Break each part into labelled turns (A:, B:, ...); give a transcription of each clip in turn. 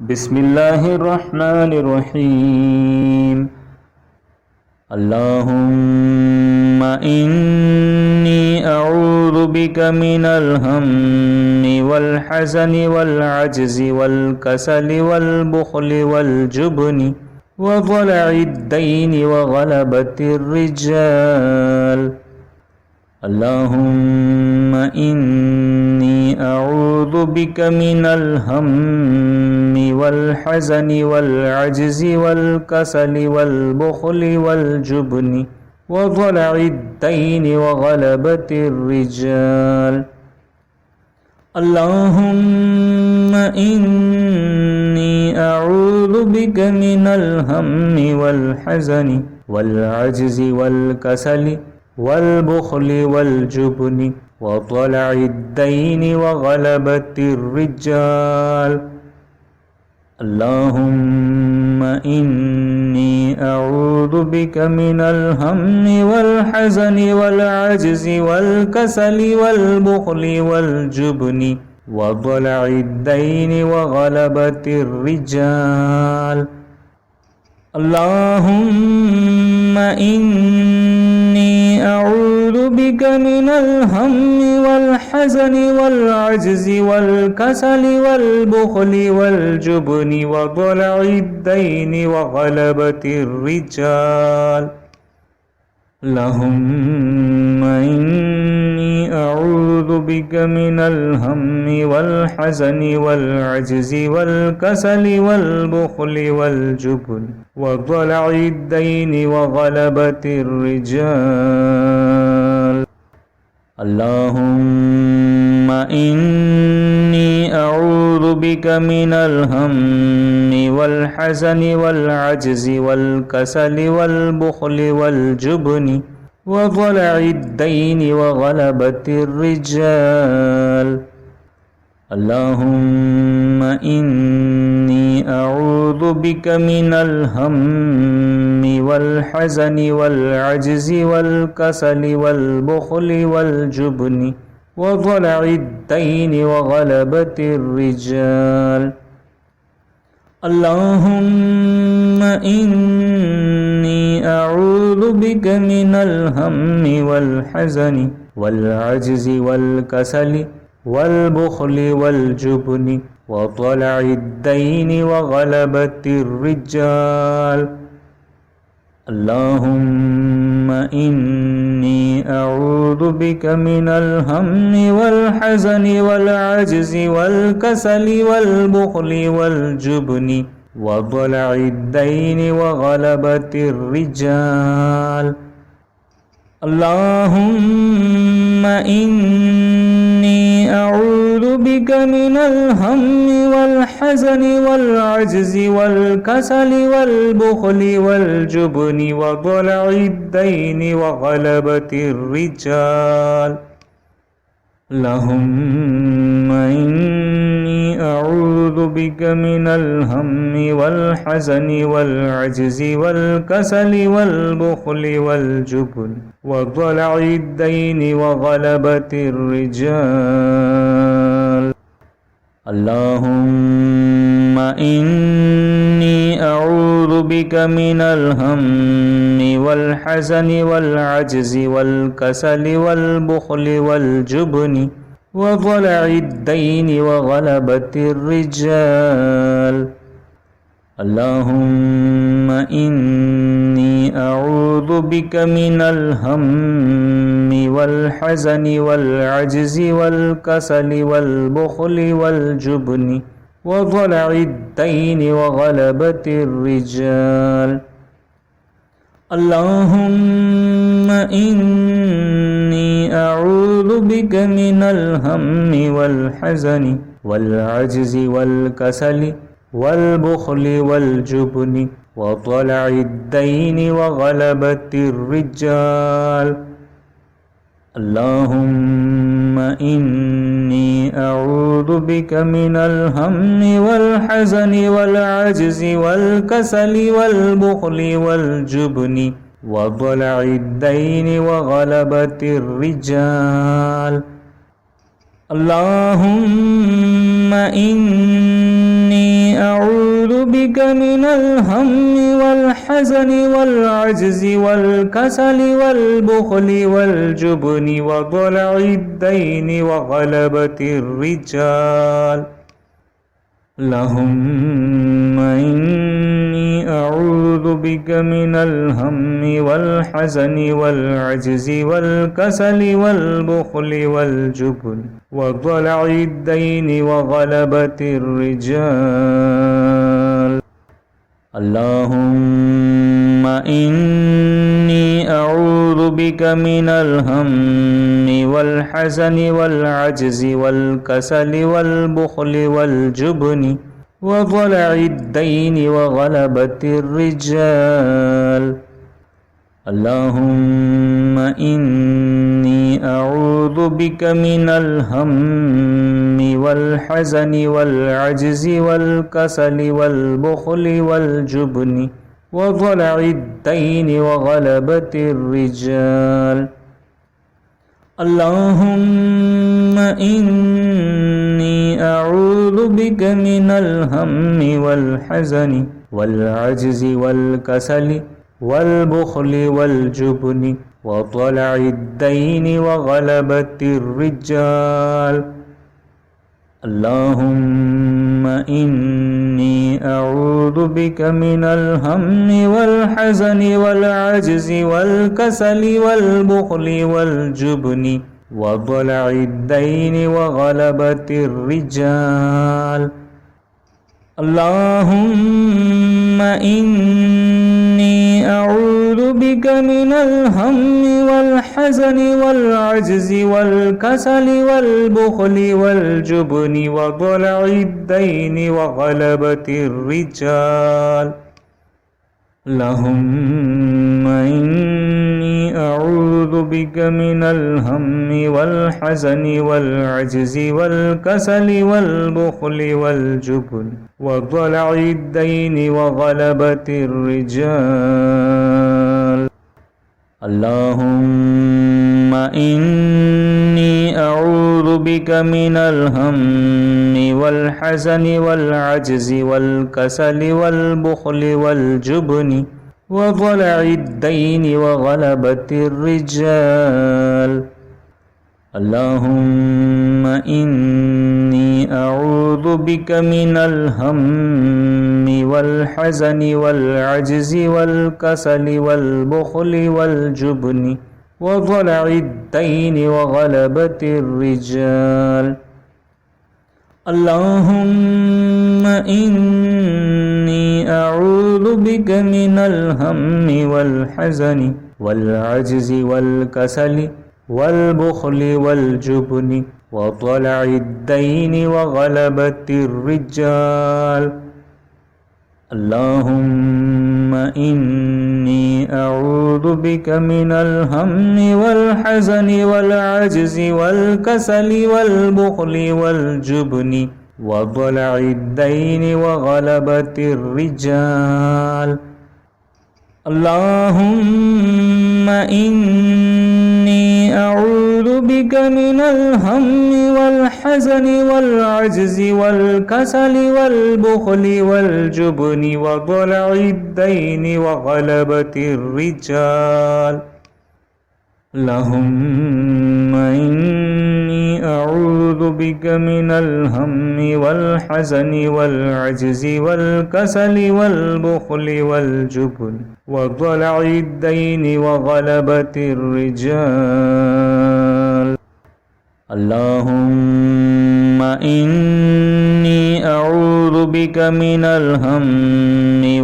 A: بسم الله الرحمن الرحيم. اللهم إني أعوذ بك من الهم والحزن والعجز والكسل والبخل والجبن وضلع الدين وغلبة الرجال. اللهم إني أعوذ بك من الهم والحزن والعجز والكسل والبخل والجبن وضلع الدين وغلبة الرجال. اللهم إني أعوذ بك من الهم والحزن والعجز والكسل والبخل والجبن وضلع الدين وغلبة الرجال. اللهم إني أعوذ بك من الهم والحزن والعجز والكسل والبخل والجبن وضلع الدين وغلبة الرجال. اللهم إني أعوذ بك من الهم والحزن والعجز والكسل والبخل والجبن وضلع الدين وغلبة الرجال. اللهم إني أعوذ بك من الهم والحزن والعجز والكسل والبخل والجبن وضلع الدين وغلبة الرجال. اللهم إني أعوذ بك من الهم والحزن والعجز والكسل والبخل والجبن وضلع الدين وغلبة الرجال. اللهم إني أعوذ بك من الهم والحزن والعجز والكسل والبخل والجبن وضلع الدين وغلبة الرجال. اللهم إني أعوذ بك من الهم والحزن والعجز والكسل والبخل والجبن وضلع الدين وغلبة الرجال. اللهم إني أعوذ بك من الهم والحزن والعجز والكسل والبخل والجبن وضلع الدين وغلبة الرجال. اللهم إني أعوذ بك من الهم والحزن والعجز والكسل والبخل والجبن وضلع الدين وغلبة الرجال. اللهم إني أعوذ بك من الهم والحزن والعجز والكسل والبخل والجبن وضلع الدين وغلبة الرجال. اللهم إني أعوذ بك من الهم والحزن والعجز والكسل والبخل والجبن وضلع الدين وغلبة الرجال. اللهم إني أعوذ بك من الهم والحزن والعجز والكسل والبخل والجبن وضلع الدين وغلبة الرجال. اللهم إني أعوذ بك من الهم والحزن والعجز والكسل والبخل والجبن وضلع الدين وغلبة الرجال. اللهم إني أعوذ بك من الهم والحزن والعجز والكسل والبخل والجبن وضلع الدين وغلبة الرجال. اللهم إني أعوذ بك من الهم والحزن والعجز والكسل والبخل والجبن وضلع الدين وغلبة الرجال. اللهم إني أعوذ بك من الهم والحزن والعجز والكسل والبخل والجبن وضلع الدين وغلبة الرجال. اللهم إني أعوذ بك من الهم والحزن والعجز والكسل والبخل والجبن وضلع الدين وغلبة الرجال. اللهم إني أعوذ بك من الهم والحزن والعجز والكسل والبخل والجبن وضلع الدين وغلبة الرجال. اللهم إني أعوذ بك من الهم والحزن والعجز والكسل والبخل والجبن وضلع الدين وغلبة الرجال. اللهم إني أعوذ بك من الهم والحزن والعجز والكسل والبخل والجبن وضلع الدين وغلبة الرجال. اللهم إني أعوذ بك من الهم والحزن والعجز والكسل والبخل والجبن وضلع الدين وغلبة الرجال. اللهم إني أعوذ بك من الهم والحزن والعجز والكسل والبخل والجبن وضلع الدين وغلبة الرجال. اللهم إني أعوذ بك من الهم والحزن والعجز والكسل والبخل والجبن وضلع الدين وغلبة الرجال. اللهم إني أعوذ بك من الهم والحزن والعجز والكسل والبخل والجبن وضلع الدين وغلبة الرجال. اللهم إني أعوذ بك من الهم والحزن والعجز والكسل والبخل والجبن وضلع الدين وغلبة الرجال. اللهم إني أعوذ بك من الهم والحزن والعجز والكسل والبخل والجبن وضلع الدين وغلبة الرجال. اللهم إني أعوذ بك من الهم والحزن والعجز والكسل والبخل والجبن وضلع الدين وغلبة الرجال. اللهم إني أعوذ بك من الهم والحزن والعجز والكسل والبخل والجبن وضلع الدين وغلبة الرجال. اللهم إني أعوذ بك من الهم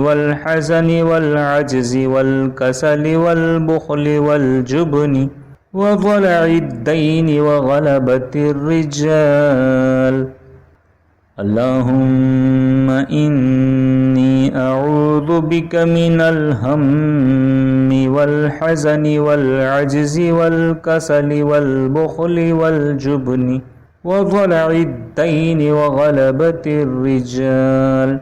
A: والحزن والعجز والكسل والبخل والجبن وضلع الدين وغلبة الرجال. اللهم إني أعوذ بك من الهم والحزن والعجز والكسل والبخل والجبن وضلع الدين وغلبة الرجال.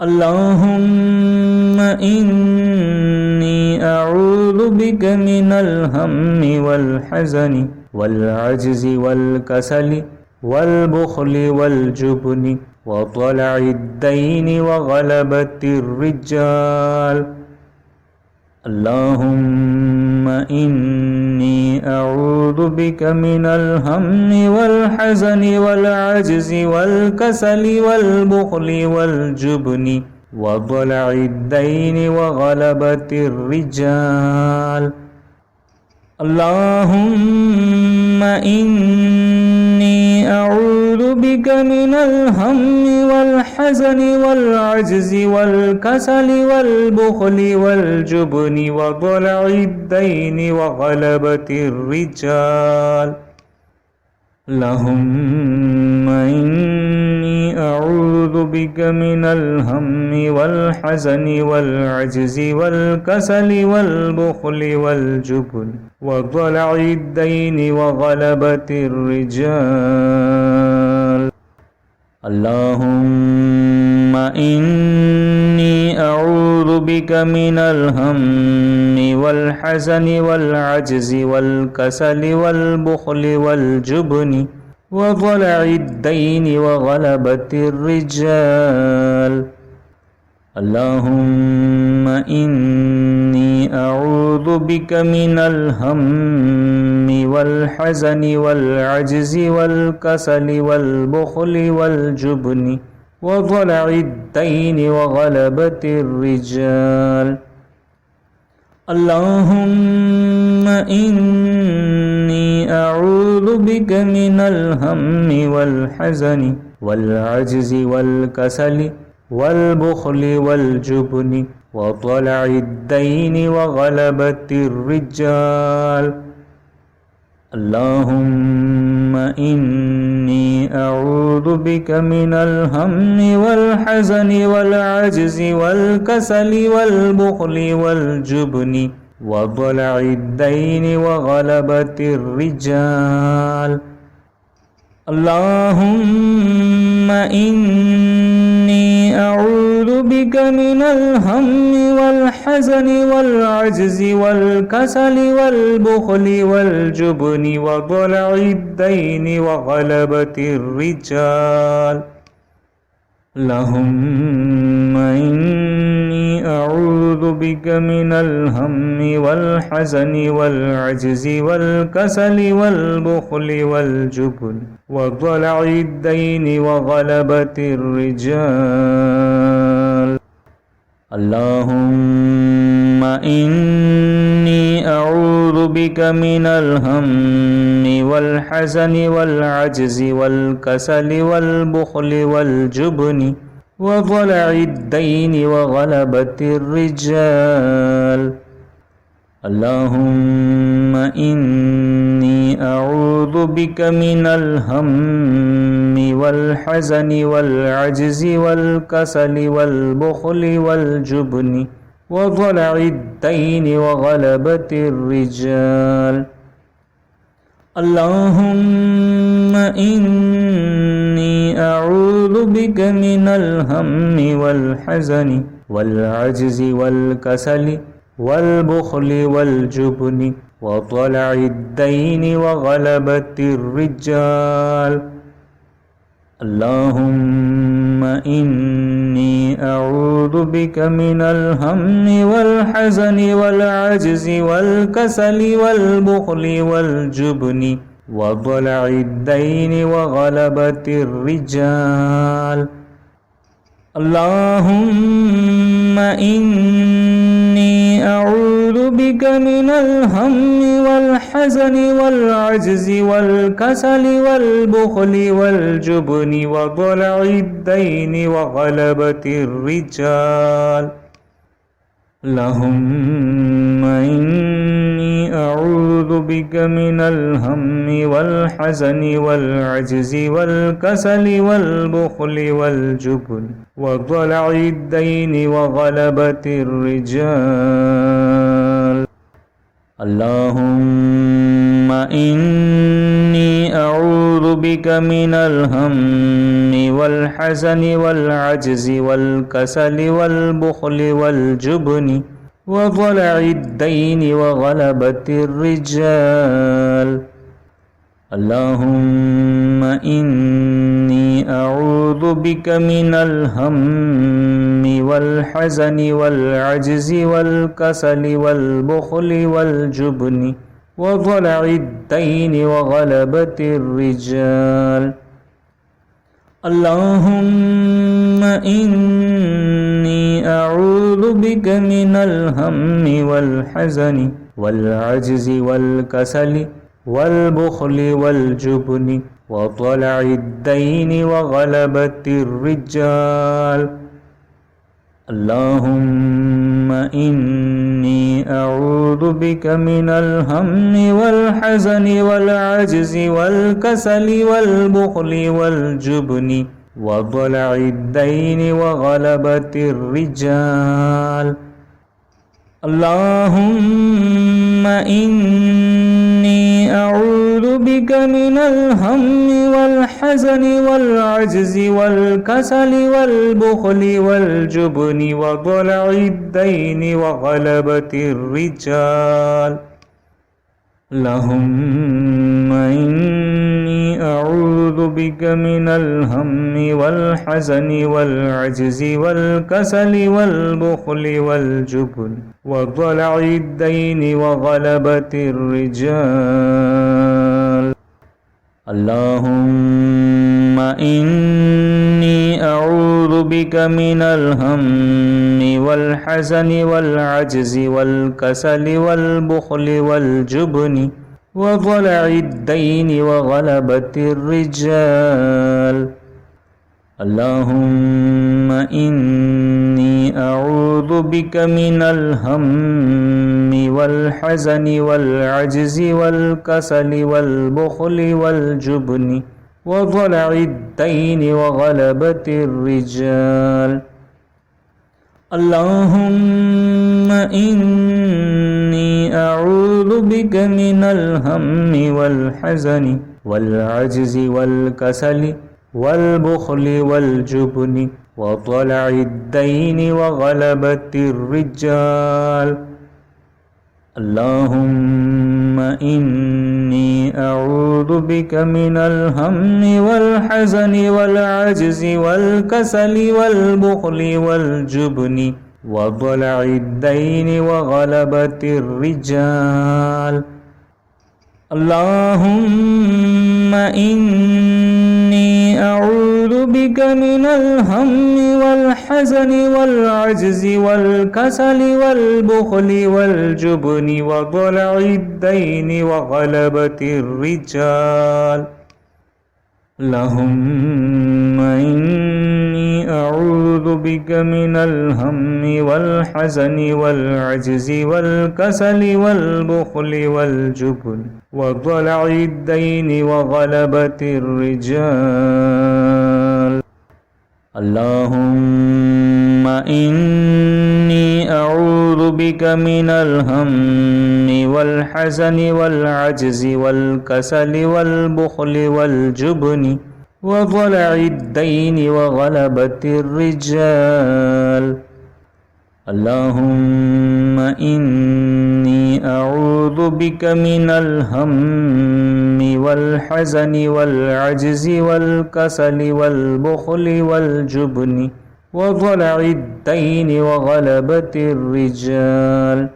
A: اللهم إني أعوذ بك من الهم والحزن والعجز والكسل والبخل والجبن وضلع الدين وغلبة الرجال. اللهم إني أعوذ بك من الهم والحزن والعجز والكسل والبخل والجبن وضلع الدين وغلبة الرجال. اللهم إني أعوذ بك من الهم والحزن والعجز والكسل والبخل والجبن وضلع الدين وغلبة الرجال. اللهم إني أعوذ بك من الهم والحزن والعجز والكسل والبخل والجبن وضلع الدين وغلبة الرجال. اللهم إني أعوذ بك من الهم والحزن والعجز والكسل والبخل والجبن وضلع الدين وغلبة الرجال. اللهم إني أعوذ بك من الهم والحزن والعجز والكسل والبخل والجبن وضلع الدين وغلبة الرجال. اللهم إني أعوذ بك من الهم والحزن والعجز والكسل والبخل والجبن وضلع الدين وغلبة الرجال. اللهم إني أعوذ بك من الهم والحزن والعجز والكسل والبخل والجبن وضلع الدين وغلبة الرجال. اللهم إني أعوذ بك من الهم والحزن والعجز والكسل والبخل والجبن وضلع الدين وغلبة الرجال. اللهم إني أعوذ بك من الهم والحزن والعجز والكسل والبخل والجبن وضلع الدين وغلبة الرجال. اللهم إني أعوذ بك من الهم والحزن والعجز والكسل والبخل والجبن وضلع الدين وغلبة الرجال. اللهم إني أعوذ بك من الهم والحزن والعجز والكسل والبخل والجبن وضلع الدين وغلبة الرجال. اللهم إني أعوذ بك من الهم والحزن والعجز والكسل والبخل والجبن وضلع الدين وغلبة الرجال. اللهم إني أعوذ بك من الهم والحزن والعجز والكسل والبخل والجبن وضلع الدين وغلبة الرجال. اللهم إني أعوذ بك من الهم والحزن والعجز والكسل والبخل والجبن وضلع الدين وغلبة الرجال. اللهم إني أعوذ بك من الهم والحزن والعجز والكسل والبخل والجبن وضلع الدين وغلبة الرجال. اللهم إني أعوذ بك من الهم والحزن والعجز والكسل والبخل والجبن وضلع الدين وغلبة الرجال. اللهم إني أعوذ بك من الهم والحزن والعجز والكسل والبخل والجبن وضلع الدين وغلبة الرجال. اللهم إني أعوذ بك من الهم والحزن والعجز والكسل والبخل والجبن وضلع الدين وغلبة الرجال. اللهم إني أعوذ بك من الهم والحزن والعجز والكسل والبخل والجبن وضلع الدين وغلبة الرجال. اللهم إني أعوذ بك من الهم والحزن والعجز والكسل والبخل والجبن وضلع الدين وغلبة الرجال. اللهم إني أعوذ بك من الهم والحزن والعجز والكسل والبخل والجبن وضلع الدين وغلبة الرجال. اللهم إني أعوذ بك من الهم والحزن والعجز والكسل والبخل والجبن وضلع الدين وغلبة الرجال. اللهم إني أعوذ بك من الهم والحزن والعجز والكسل والبخل والجبن وضلع الدين وغلبة الرجال. اللهم إني أعوذ بك من الهم والحزن والعجز والكسل والبخل والجبن وضلع الدين وغلبة الرجال. اللهم إني أعوذ بك من الهم والحزن والعجز والكسل والبخل والجبن وضلع الدين وغلبة الرجال. اللهم إني أعوذ بك من الهم والحزن والعجز والكسل والبخل والجبن وضلع الدين وغلبة الرجال. اللهم إني أعوذ بك من الهم والحزن والعجز والكسل والبخل والجبن وضلع الدين وغلبة الرجال. اللهم إني أعوذ بك من الهم والحزن والعجز والكسل والبخل والجبن وضلع الدين وغلبة الرجال. اللهم إني أعوذ بك من الهم والحزن والعجز والكسل والبخل والجبن وضلع الدين وغلبة الرجال.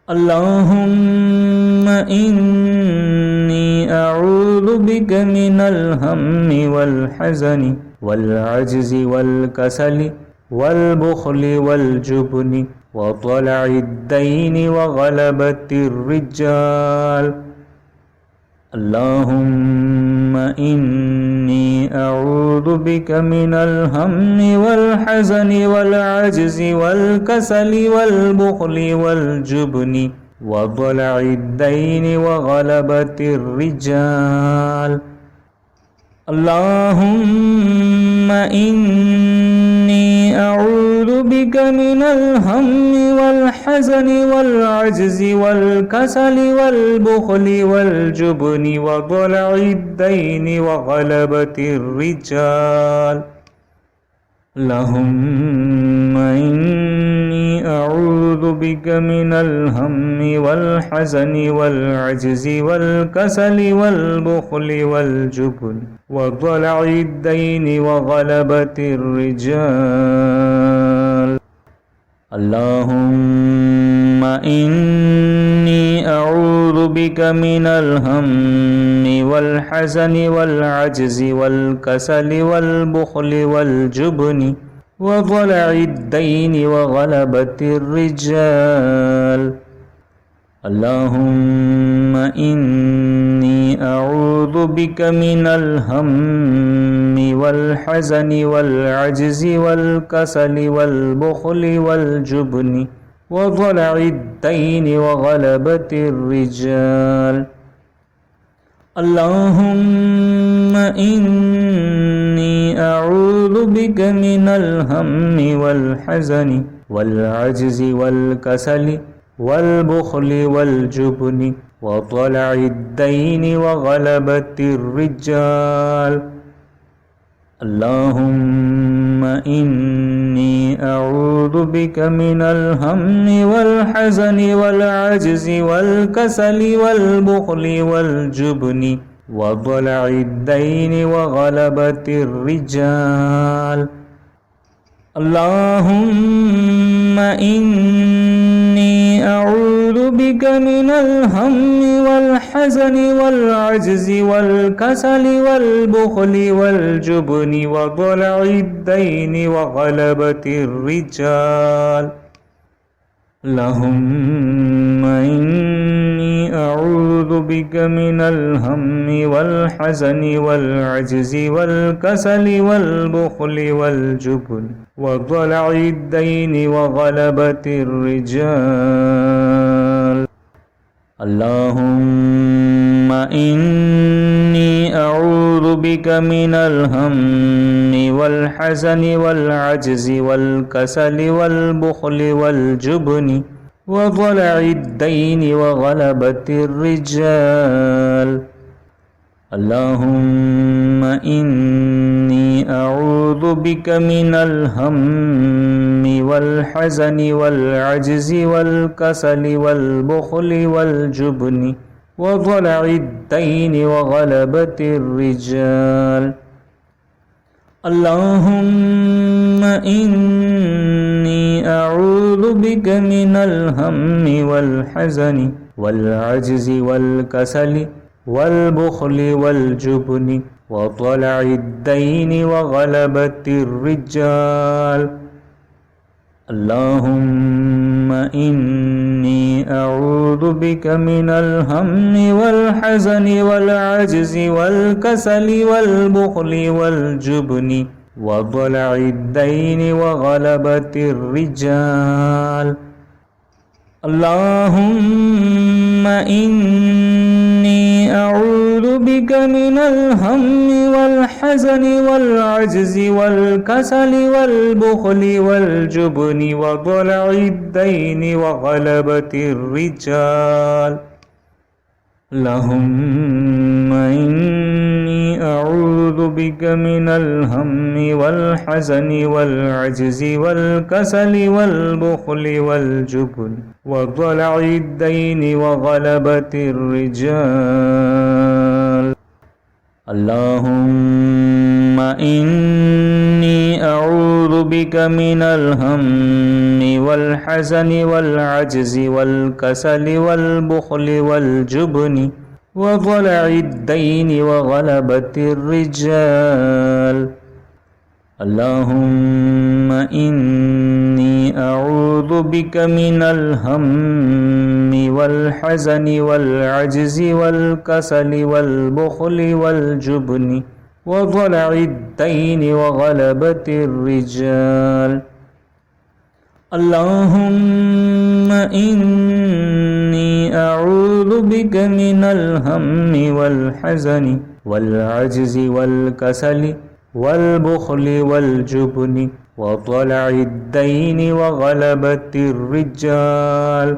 A: اللهم إني أعوذ بك من الهم والحزن والعجز والكسل والبخل والجبن وضلع الدين وغلبة الرجال. اللهم إني أعوذ بك من الهم والحزن والعجز والكسل والبخل والجبن وضلع الدين وغلبة الرجال. اللهم إني أعوذ بك من الهم والحزن والعجز والكسل والبخل والجبن وضلع الدين وغلبة الرجال. اللهم إني أعوذ بك من الهم والحزن والعجز والكسل والبخل والجبن وضلع الدين وغلبة الرجال. اللهم إني أعوذ بك من الهم والحزن والعجز والكسل والبخل والجبن وضلع الدين وغلبة الرجال. اللهم إني أعوذ بك من الهم والحزن والعجز والكسل والبخل والجبن وضلع الدين وغلبة الرجال. اللهم إني أعوذ بك من الهم والحزن والعجز والكسل والبخل والجبن وضلع الدين وغلبة الرجال. اللهم إني أعوذ بك من الهم والحزن والعجز والكسل والبخل والجبن وضلع الدين وغلبة الرجال. اللهم إني أعوذ بك من الهم والحزن والعجز والكسل والبخل والجبن وضلع الدين وغلبة الرجال. اللهم إني أعوذ بك من الهم والحزن والعجز والكسل والبخل والجبن وضلع الدين وغلبة الرجال. اللهم إني أعوذ بك من الهم والحزن والعجز والكسل والبخل والجبن وضلع الدين وغلبة الرجال. اللهم إني أعوذ بك من الهم والحزن والعجز والكسل والبخل والجبن وضلع الدين وغلبة الرجال. اللهم إني أعوذ بك من الهم والحزن والعجز والكسل والبخل والجبن وضلع الدين وغلبة الرجال. اللهم إني أعوذ بك من الهم والحزن والعجز والكسل والبخل والجبن وضلع الدين وغلبة الرجال. اللهم إني أعوذ بك من الهم والحزن والعجز والكسل والبخل والجبن وضلع الدين وغلبة الرجال. اللهم إني أعوذ بك من الهم والحزن والعجز والكسل والبخل والجبن وضلع الدين وغلبة الرجال. اللهم إني أعوذ بك من الهم والحزن والعجز والكسل والبخل والجبن وضلع الدين وغلبة الرجال. اللهم إني أعوذ بك من الهم والحزن والعجز والكسل والبخل والجبن وضلع الدين وغلبة الرجال. اللهم إني أعوذ بك من الهم والحزن والعجز والكسل والبخل والجبن وضلع الدين وغلبة الرجال.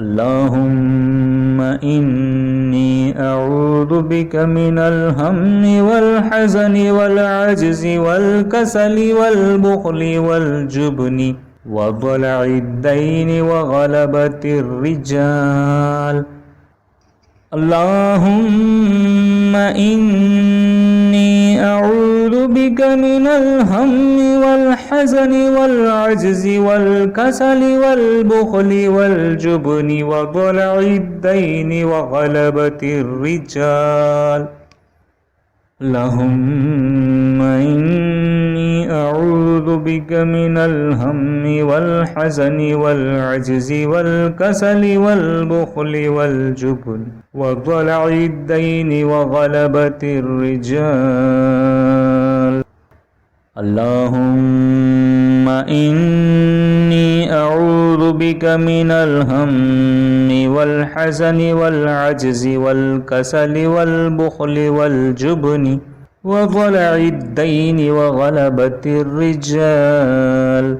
A: اللهم إني أعوذ بك من الهم والحزن والعجز والكسل والبخل والجبن وضلع الدين وغلبة الرجال. اللهم إني أعوذ بك من الهم والحزن والعجز والكسل والبخل والجبن وضلع الدين وغلبة الرجال. اللهم إني أعوذ بك من الهم والحزن والعجز والكسل والبخل والجبن وضلع الدين وغلبة الرجال. اللهم إني أعوذ بك من الهم والحزن والعجز والكسل والبخل والجبن وضلع الدين وغلبة الرجال.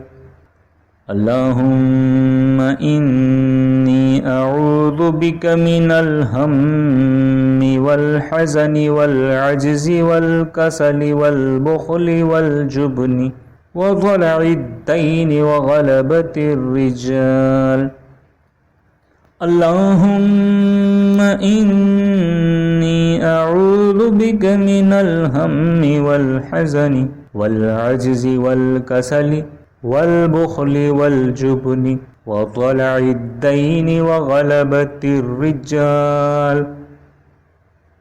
A: اللهم إني أعوذ بك من الهم والحزن والعجز والكسل والبخل والجبن وضلع الدين وغلبة الرجال. اللهم إني أعوذ بك من الهم والحزن والعجز والكسل والبخل والجبن وضلع الدين وغلبة الرجال.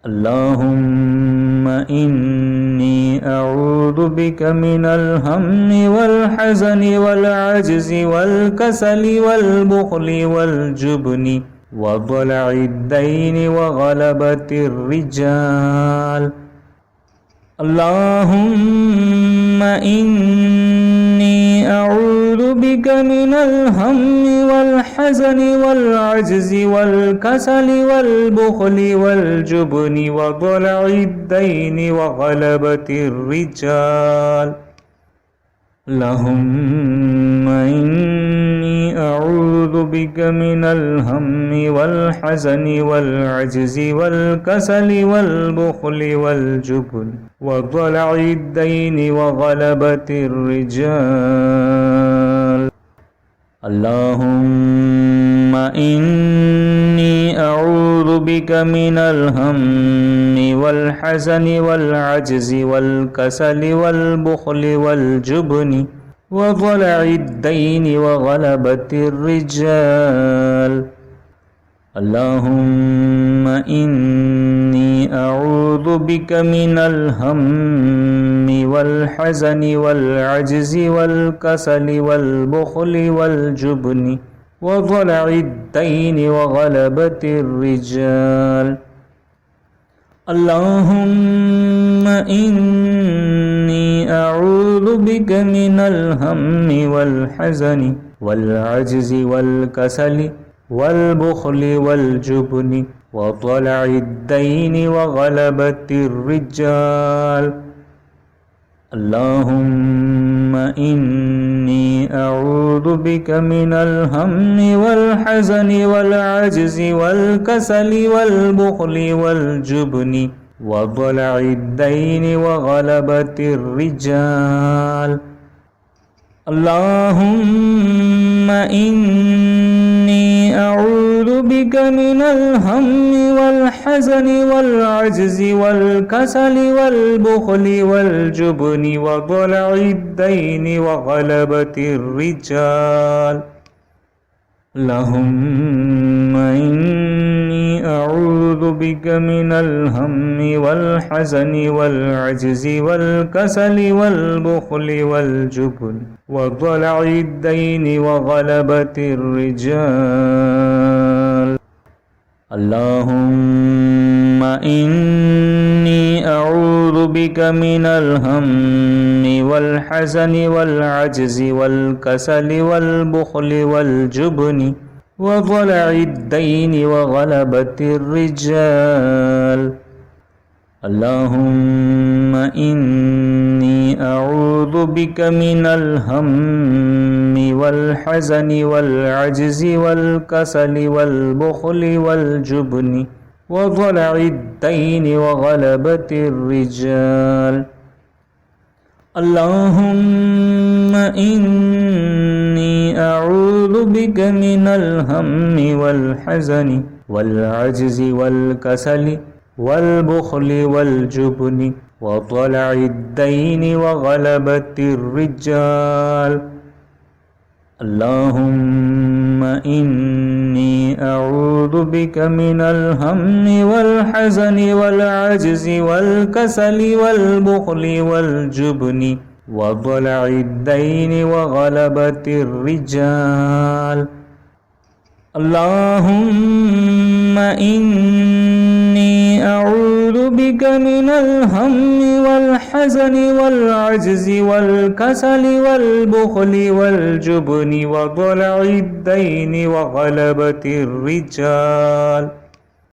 A: اللهم إني أعوذ بك من الهم والحزن والعجز والكسل والبخل والجبن وضلع الدين وغلبة الرجال. اللهم إني أعوذ بك من الهم والحزن والعجز والكسل والبخل والجبن وضلع الدين وغلبة الرجال. اللهم إني أعوذ بك من الهم والحزن والعجز والكسل والبخل والجبن وضلع الدين وغلبة الرجال. اللهم إني أعوذ بك من الهم والحزن والعجز والكسل والبخل والجبن وضلع الدين وغلبة الرجال. اللهم إني أعوذ بك من الهم والحزن والعجز والكسل والبخل والجبن وضلع الدين وغلبة الرجال. اللهم إني أعوذ بك من الهم والحزن والعجز والكسل والبخل والجبن وضلع الدين وغلبة الرجال. اللهم إني أعوذ بك من الهم والحزن والعجز والكسل والبخل والجبن وضلع الدين وغلبة الرجال. اللهم إني أعوذ بك من الهم والحزن والعجز والكسل والبخل والجبن وضلع الدين وغلبة الرجال. اللهم إني أعوذ بك من الهم والحزن والعجز والكسل والبخل والجبن وضلع الدين وغلبة الرجال. اللهم إني أعوذ بك من الهم والحزن والعجز والكسل والبخل والجبن وضلع الدين وغلبة الرجال. اللهم إني أعوذ بك من الهم والحزن والعجز والكسل والبخل والجبن وضلع الدين وغلبة الرجال. اللهم إني بك من الهم والحزن والعجز والكسل والبخل والجبن وضلع الدين وغلبة الرجال. اللهم إني أعوذ بك من الهم والحزن والعجز والكسل والبخل والجبن وضلع الدين وغلبة الرجال. اللهم إني أعوذ بك من الهم والحزن والعجز والكسل والبخل والجبن وضلع الدين وغلبة الرجال.